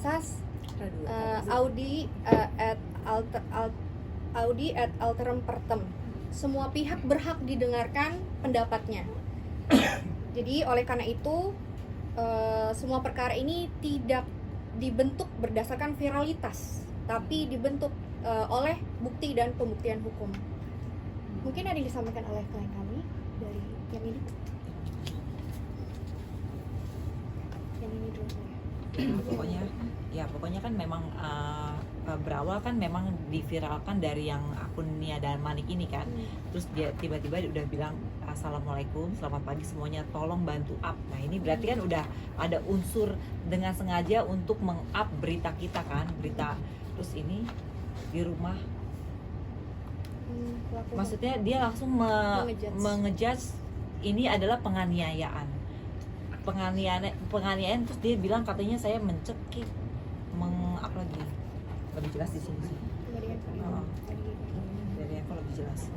asas Audi at alteram partem. Semua pihak berhak didengarkan pendapatnya. Jadi oleh karena itu semua perkara ini tidak dibentuk berdasarkan viralitas, tapi dibentuk oleh bukti dan pembuktian hukum. Mungkin ada yang disampaikan oleh klien kami dari yang ini. Yang ini dulu saya. Pokoknya kan memang berawal kan memang diviralkan dari yang akun Nia dan Manik ini kan. Terus dia tiba-tiba udah bilang assalamualaikum, selamat pagi semuanya, tolong bantu up. Nah ini berarti kan udah ada unsur dengan sengaja untuk meng-up berita kita kan, berita. Terus ini di rumah maksudnya dia langsung mengejudge ini adalah penganiayaan, terus dia bilang katanya saya mencekik, apa lagi lebih jelas di sini sih. Dari yang lebih jelas.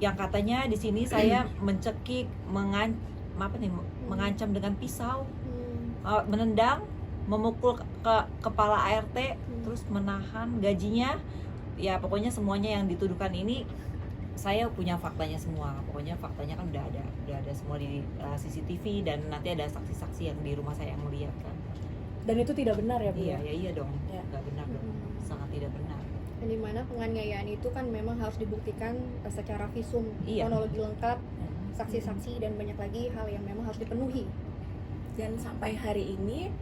Yang katanya di sini saya mencekik, mengancam dengan pisau, menendang, memukul ke kepala ART, terus menahan gajinya. Ya pokoknya semuanya yang dituduhkan ini saya punya faktanya semua. Pokoknya faktanya kan udah ada semua di CCTV dan nanti ada saksi-saksi yang di rumah saya yang melihat kan. Dan itu tidak benar ya Bu? Iya dong, nggak benar dong, sangat tidak benar. Dan dimana penganiayaan itu kan memang harus dibuktikan secara visum, kronologi lengkap, saksi-saksi dan banyak lagi hal yang memang harus dipenuhi. Dan sampai hari ini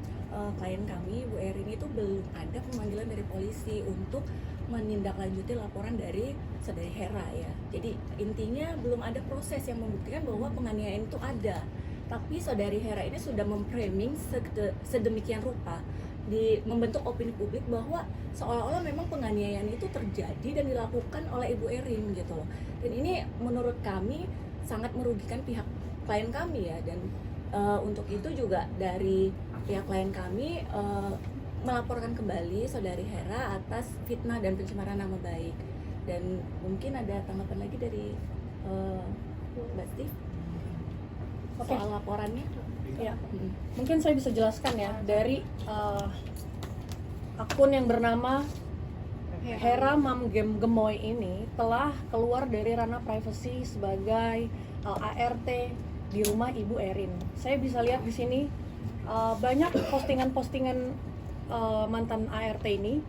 klien kami Bu Erin itu belum ada pemanggilan dari polisi untuk menindaklanjuti laporan dari saudari Hera ya. Jadi intinya belum ada proses yang membuktikan bahwa penganiayaan itu ada. Tapi saudari Hera ini sudah memframing sedemikian rupa membentuk opini publik bahwa seolah-olah memang penganiayaan itu terjadi dan dilakukan oleh Ibu Erin gitu loh. Dan ini menurut kami sangat merugikan pihak klien kami ya. Dan untuk itu juga dari pihak klien kami melaporkan kembali saudari Hera atas fitnah dan pencemaran nama baik. Dan mungkin ada tanggapan lagi dari Mbak Steve soal laporannya. Ya, mungkin saya bisa jelaskan ya dari akun yang bernama Hera Mam Gemoy ini telah keluar dari ranah privasi sebagai ART di rumah Ibu Erin. Saya bisa lihat di sini banyak postingan-postingan mantan ART ini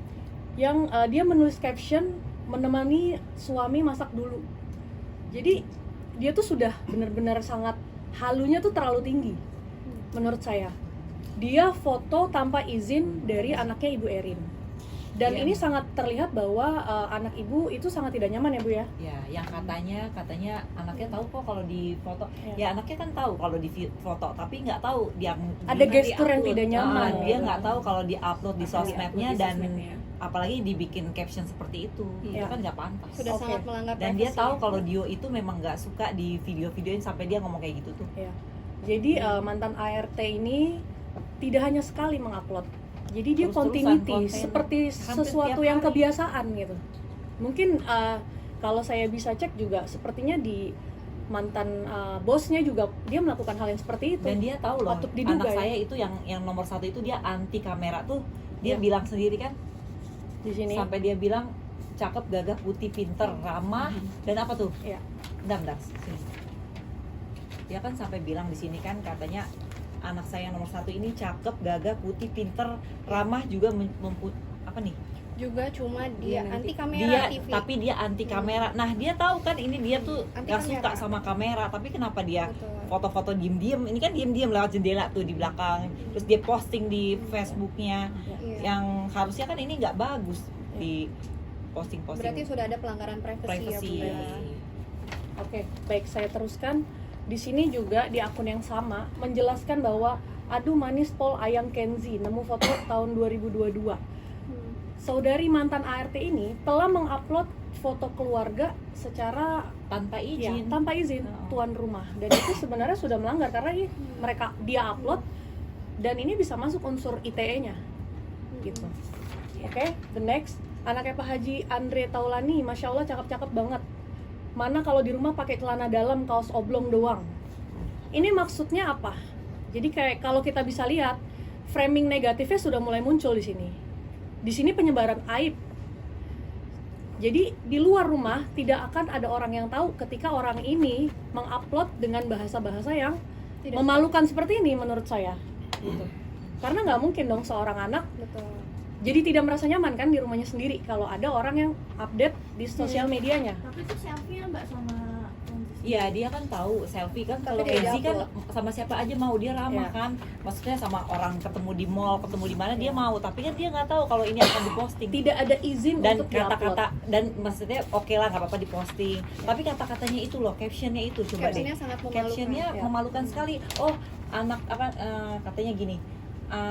yang dia menulis caption menemani suami masak dulu. Jadi dia tuh sudah benar-benar sangat halunya tuh terlalu tinggi menurut saya. Dia foto tanpa izin dari anaknya Ibu Erin. Dan ini sangat terlihat bahwa anak ibu itu sangat tidak nyaman ya Bu ya? Ya, yang katanya anaknya tahu kok kalau di foto. Ya anaknya kan tahu kalau di foto, tapi nggak tahu dia ada gestur yang tidak nyaman. Dia nggak tahu kalau di upload di sosmednya dan apalagi dibikin caption seperti itu. Itu kan nggak pantas. Sudah sangat melanggar dan dia tahu kalau Dio itu memang nggak suka di video-videoin sampai dia ngomong kayak gitu tuh. Ya. Jadi mantan ART ini tidak hanya sekali mengupload. Jadi dia continuity seperti sesuatu yang kebiasaan gitu. Mungkin kalau saya bisa cek juga sepertinya di mantan bosnya juga dia melakukan hal yang seperti itu. Dan dia tahu loh, anak saya itu yang nomor 1 itu dia anti kamera tuh. Dia bilang sendiri kan di sini. Sampai dia bilang cakep, gagah, putih, pinter, ramah dan apa tuh? Iya. Bentar, sini. Dia kan sampai bilang di sini kan katanya anak saya yang nomor 1 ini cakep, gagah, putih, pinter, ramah juga apa nih? Juga cuma dia anti kamera TV. Tapi dia anti kamera. Nah, dia tahu kan ini dia tuh gak suka sama kamera, tapi kenapa dia foto-foto diem-diem? Ini kan diem-diem lewat jendela tuh di belakang. Terus dia posting di Facebooknya yang harusnya kan ini nggak bagus di posting-posting. Berarti sudah ada pelanggaran privasi. Ya, Oke, baik, saya teruskan. Di sini juga di akun yang sama menjelaskan bahwa aduh manis Pol Ayang Kenzi nemu foto tahun 2022. Saudari mantan ART ini telah mengupload foto keluarga secara tanpa izin, tuan rumah, dan itu sebenarnya sudah melanggar karena dia upload dan ini bisa masuk unsur ITE-nya gitu. Oke, the next, anaknya Pak Haji Andre Taulani, masya Allah cakep-cakep banget. Mana kalau di rumah pakai celana dalam, kaos oblong doang. Ini maksudnya apa? Jadi kayak kalau kita bisa lihat framing negatifnya sudah mulai muncul di sini. Di sini penyebaran aib. Jadi di luar rumah tidak akan ada orang yang tahu ketika orang ini mengupload dengan bahasa-bahasa yang Tidak. memalukan seperti ini menurut saya. Gitu. Karena nggak mungkin dong seorang anak Betul. jadi tidak merasa nyaman kan di rumahnya sendiri kalau ada orang yang update di sosial medianya. Tapi itu selfie-nya mbak sama Iya, dia kan tahu selfie kan, Tapi kalau dia Kenzi kan upload. sama siapa aja mau, dia ramah Iya. kan, maksudnya sama orang ketemu di mall, ketemu di mana dia mau, tapi kan dia nggak tahu kalau ini akan diposting. Tidak ada izin Dan untuk diupload. kata-kata, dan maksudnya oke lah nggak apa-apa diposting, tapi kata-katanya itu loh, captionnya itu coba deh, Captionnya sangat memalukan. captionnya ya. memalukan sekali. Oh anak apa, katanya gini,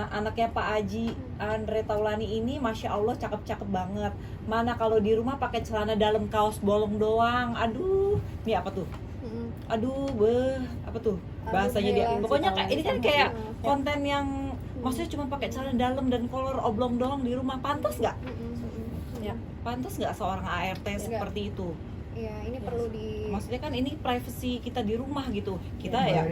anaknya Pak Haji Andre Taulani ini masya Allah cakep-cakep banget, mana kalau di rumah pakai celana dalam kaos bolong doang, aduh ini apa tuh, Mm-mm. aduh apa tuh bahasanya dia, Aduh, pokoknya Taulani kayak ini kan sama kayak dia. konten yang maksudnya cuma pakai celana dalam dan kolor oblong doang di rumah, pantas nggak? Mm-mm. Ya. Pantas nggak seorang ART Enggak. seperti itu? Iya, ini perlu di Maksudnya kan ini privacy kita di rumah gitu, kita ya.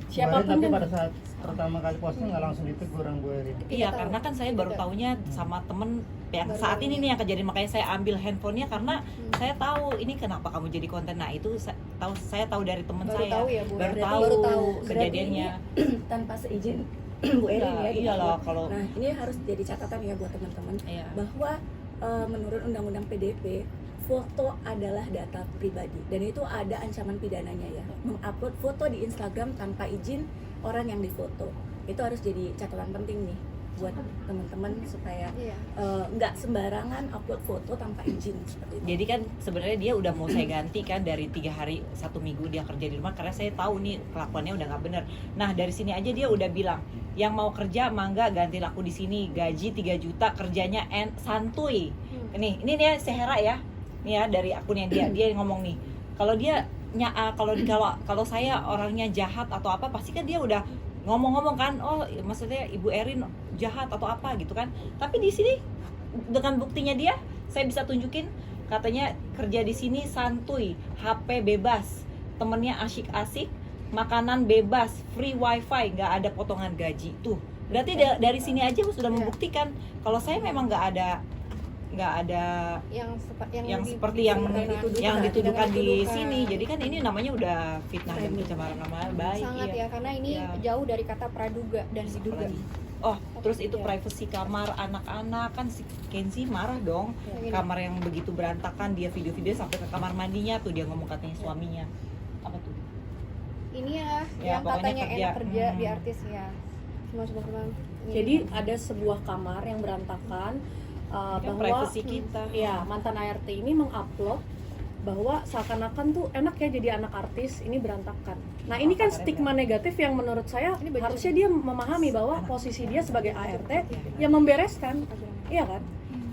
Siapapun tapi kan. pada saat pertama kali posting nggak langsung ditegur orang Bu Erin. Iya, tahu. karena kan saya baru Tidak. taunya sama temen yang Baru saat ini tahunya. nih yang kejadian, makanya saya ambil handphonenya karena saya tahu ini kenapa kamu jadi konten. Nah itu saya tahu dari teman Baru saya, tahu ya, Bu, ya? baru Berarti tahu, baru tahu. kejadiannya. tanpa seizin Bu Erin Iya, ya di iyalah, upload. kalau- Nah ini harus jadi catatan ya buat teman-teman Iya. bahwa menurut Undang-Undang PDP foto adalah data pribadi dan itu ada ancaman pidananya ya. Mengupload foto di Instagram tanpa izin orang yang difoto itu harus jadi catatan penting nih buat teman-teman supaya Iya. nggak sembarangan upload foto tanpa izin seperti itu. Jadi kan sebenarnya dia udah mau saya ganti kan dari 3 hari 1 minggu dia kerja di rumah, karena saya tahu nih kelakuannya udah nggak bener. Nah dari sini aja dia udah bilang, yang mau kerja mangga ganti laku di sini, gaji 3 juta, kerjanya santuy. Ini nih Sehera ya, nih ya dari akunnya dia ngomong nih, kalau dia kalau saya orangnya jahat atau apa, pasti kan dia udah ngomong-ngomong kan, oh maksudnya Ibu Erin jahat atau apa gitu kan. Tapi di sini dengan buktinya dia, saya bisa tunjukin, katanya kerja di sini santuy, HP bebas, temennya asyik-asyik, makanan bebas, free wifi, nggak ada potongan gaji. Tuh berarti dari sini aja sudah Iya. membuktikan kalau saya memang nggak ada yang seperti yang dituduhkan di dituduhkan. sini. Jadi kan ini namanya udah fitnah dan pencemaran nama baik. sangat iya. ya, karena ini Iya. jauh dari kata praduga dan diduga. Oh, terus itu Iya. privacy kamar anak-anak kan, si Kenzi marah dong. Iya. Kamar yang begitu berantakan, dia video-video sampai ke kamar mandinya tuh, dia ngomong katanya suaminya. Apa tuh? Ini ya, Ya, yang pokoknya katanya kerja. enak kerja di Hmm. artis ya. Semua Jadi ada sebuah kamar yang berantakan Kan bahwa privacy kita. ya mantan ART ini mengupload bahwa seakan-akan tuh enak ya jadi anak artis, ini berantakan. Nah ini kan stigma negatif yang menurut saya Ini betul. harusnya dia memahami bahwa posisi dia sebagai ART yang membereskan, iya kan?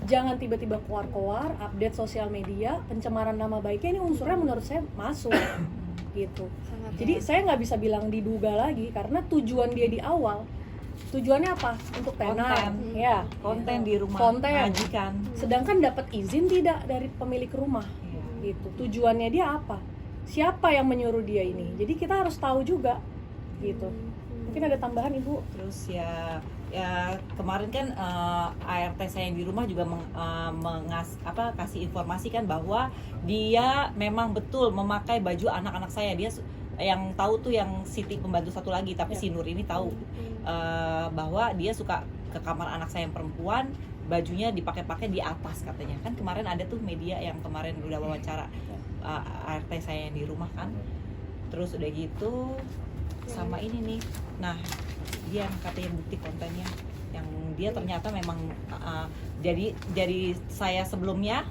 Jangan tiba-tiba keluar-keluar, update sosial media, pencemaran nama baiknya, ini unsurnya menurut saya masuk gitu. sangat Jadi ya. saya nggak bisa bilang diduga lagi karena tujuan dia di awal, tujuannya apa? Untuk tenar, Konten. ya. Konten di rumah Konten. majikan. Sedangkan dapat izin tidak dari pemilik rumah, Iya. gitu. Tujuannya dia apa? Siapa yang menyuruh dia ini? Jadi kita harus tahu juga, gitu. Mungkin ada tambahan Ibu? Terus ya kemarin kan ART saya yang di rumah juga kasih informasi kan bahwa dia memang betul memakai baju anak-anak saya. Dia yang tahu tuh yang Siti pembantu satu lagi, tapi Ya. si Nur ini tahu bahwa dia suka ke kamar anak saya yang perempuan, bajunya dipakai-pakai di atas katanya. Kan kemarin ada tuh media yang kemarin udah wawancara ART saya yang di rumah kan. Terus udah gitu sama ini nih. Nah, dia yang katanya bukti kontennya yang dia ternyata memang jadi saya sebelumnya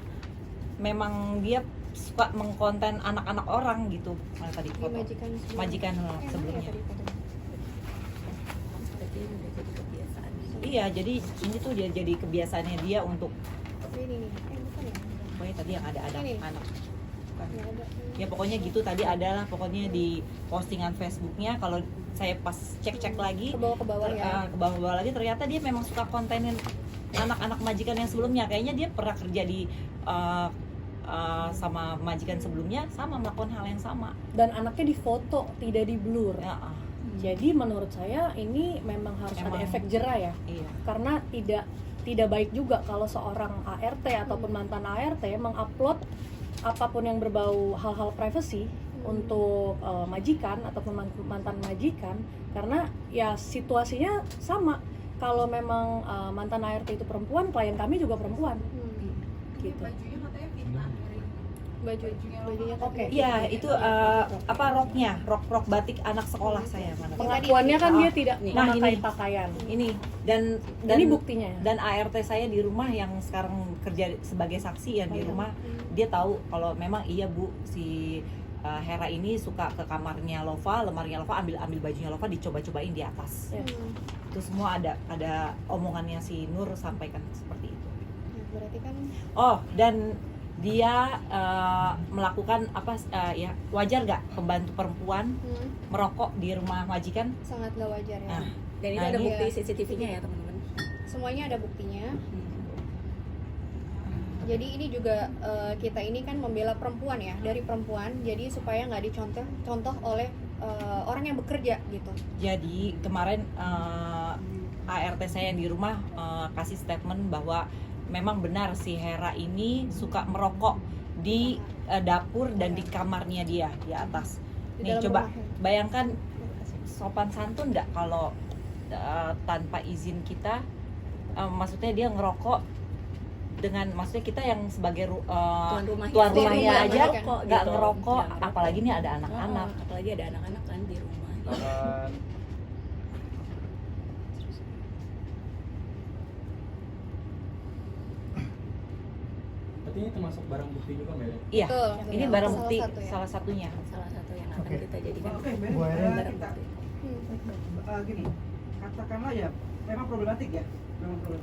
memang dia suka mengkonten anak-anak orang gitu. Mana tadi foto majikan sebelumnya. Berarti udah jadi kebiasaan. Iya, jadi ini tuh dia jadi kebiasaannya dia untuk Ini nih. Bukan ya? pokoknya tadi yang ada Ini. anak. Bukan. Nggak ada. Ya pokoknya gitu tadi adalah pokoknya di postingan Facebooknya. Kalau saya pas cek lagi Ke bawah ya. ke bawah lagi ternyata dia memang suka kontenin anak-anak majikan yang sebelumnya. Kayaknya dia pernah kerja di sama majikan sebelumnya, sama melakukan hal yang sama. Dan anaknya difoto, tidak di blur. Ya, Jadi menurut saya ini memang harus ada Emang. efek jera ya, Iya. karena tidak baik juga kalau seorang ART ataupun mantan ART mengupload apapun yang berbau hal-hal privasi untuk majikan ataupun mantan majikan, karena ya situasinya sama. Kalau memang mantan ART itu perempuan, klien kami juga perempuan gitu. Bajunya Oke. Iya, itu roknya, rok batik anak sekolah saya mana. Pengakuannya kan dia tidak Nah, memakai ini. pakaian. Ini dan Ini buktinya ya? Dan ART saya di rumah yang sekarang kerja sebagai saksi yang di rumah, dia tahu kalau memang iya Bu, si Hera ini suka ke kamarnya Lova, lemarinya Lova, ambil bajunya Lova, dicoba-cobain di atas. Ya. Itu semua ada omongannya si Nur sampaikan seperti itu. Berarti kan Oh, dan dia melakukan ya wajar nggak pembantu perempuan merokok di rumah majikan? sangat gak wajar ya. Nah, Dan itu Nah, ada ini- bukti CCTV-nya ya teman-teman. Semuanya ada buktinya. Jadi ini juga kita ini kan membela perempuan ya, dari perempuan, jadi supaya nggak dicontoh oleh orang yang bekerja gitu. Jadi kemarin ART saya yang di rumah kasih statement bahwa memang benar si Hera ini suka merokok di dapur dan di kamarnya dia di atas. Di Nih dalam coba rumahnya. bayangkan sopan santun nggak kalau tanpa izin kita, maksudnya dia ngerokok dengan maksudnya kita yang sebagai Tuan rumahnya, tuan Tuan rumahnya rumah aja ngerokok nggak gitu. ngerokok, Nggak apalagi ini ada Oh, anak-anak. apalagi ada anak-anak kan di rumah. Berarti ini termasuk barang bukti juga Mbak ya? Iya, Betul. ini Betul. barang Salah bukti satu ya. salah satunya. Salah satu yang akan Oke. kita jadikan Oke, Bu Mbak, Erin. barang bukti. Hmm. gini, katakanlah ya, memang problematik ya, memang problematik.